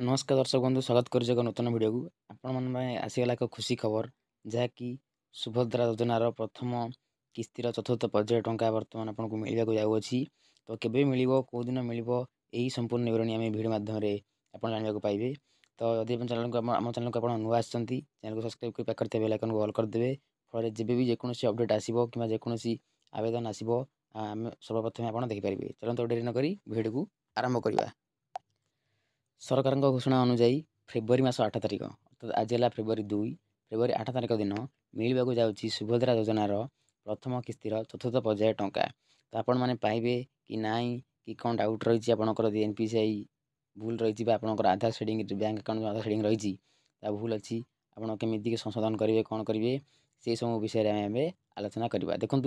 नमस्कार दर्शक बंधु स्वागत कर एक नूतन वीडियो को आपण मन आसीगला एक खुशी खबर जहाँकि सुभद्रा योजनार प्रथम किस्तीर चतुर्थ पर्याय टंका बर्तमान आपको मिलवाक जाऊँगी। तो केबे मिलिबो को दिन मिलिबो यही संपूर्ण विवरणी आम भिडियो माध्यम आप जानवा पाइबे। तो यदि चैनल को आम चैनल को नुआ आसछंती चैनल को सब्सक्राइब कर पाकर बेल आइकन को ऑल करदेवे। फल जब भी जेकोसी अपडेट आसो कि जेकोसी आवेदन आसो आम सर्वप्रथम आप देखिपारे। चलते डेरी नक भिडियो को आरंभ करवा। सरकार घोषणा अनुଯାयी फेब्रुआरी मास 8 तारिख अर्थात आज है फेब्रुआरी 2 फेब्रुआरी 8 तारिख दिन मिलवाक जाऊँगी सुभद्रा योजनार प्रथम किस्तीर चतुर्थ पर्याय टंका। तो आपण मैंने पाइबे कि नाई कि कौन डाउट रही आपंकर एनपीसीआई भूल रही आपंकर आधार सेडिंग बैंक अकाउंट आधार सेडिंग रही भूल अच्छी आपड़ केमी संशोधन करेंगे कौन करेंगे से सब विषय में आलोचना करवा। देखूँ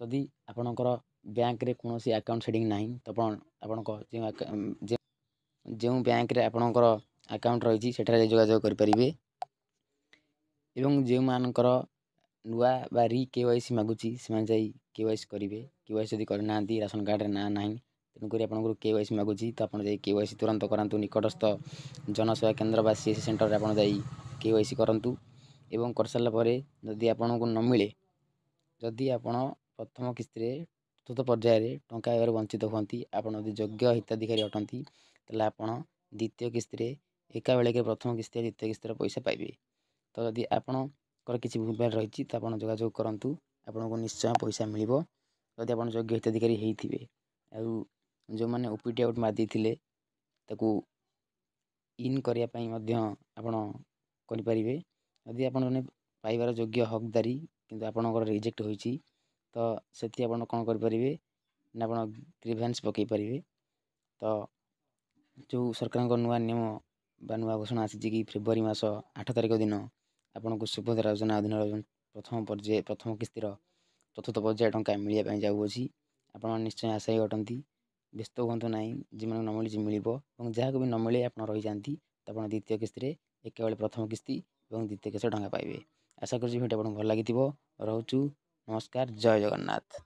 जदि आपंकर बैंक रे कौन अकाउंट सेडिंग ना तो आप जो बैंक रे आपणकर अकाउंट रही जोगाजोग करेंगे एवं जो मानकर नुआ बा री केवाईसी मागुची से केवाईसी करेंगे। केवाईसी यदि करना राशन कार्ड ना ना तेणुक आपको केवाईसी मागुची तो आप केवाईसी तुरंत करूँ निकटस्थ जनसेवा केन्द्र बा सीएससी सेंटर आप केवाईसी करूँ एवं कर सारापर जदि आपन को न मिले जदि आपण प्रथम किस्ती चतुर्थ पर्याय टंका वंचित होती आपड़ योग्य हिताधिकारी अटंती तेल आपण द्वितीय किस्ती एका बेले के प्रथम किस्ती द्वितीय किस्तीर पैसा पाइबे। तो यदि आपणकर किसी भूलभाल रही तो आप जोगाजोग करूँ आपन को निश्चय पैसा मिल जदि आप योग्य हिताधिकारी होते जो मैंने ओपीटी आउट मार देते इन करने आपण करें। यदि आप पाइबार योग्य हकदारी किंतु आपणकर रिजेक्ट होती तो से आप कौन करेंगे ना आप ग्रीवेंस पकई पारे। तो जो सरकार नुआ नियम बा नुआ घोषणा आसी कि फेब्रुआरी मास 8 तारिख दिन आपन को सुभद्रा योजना अधीन प्रथम किस्तीर चतुर्थ पर्याय टंका मिलवाई जाऊँगी। आप निश्चय आशायी अटंती व्यस्त हूँ ना जिन न मिली मिल जहाँ को भी न मिले आप रही जाती तो आप द्वितीय किस्ती एक बेले प्रथम किस्ती और द्वितीय किस्ती टंका पाइबे। आशा करूँ भिडियो आपको भल लगी रोचु। नमस्कार, जय जगन्नाथ।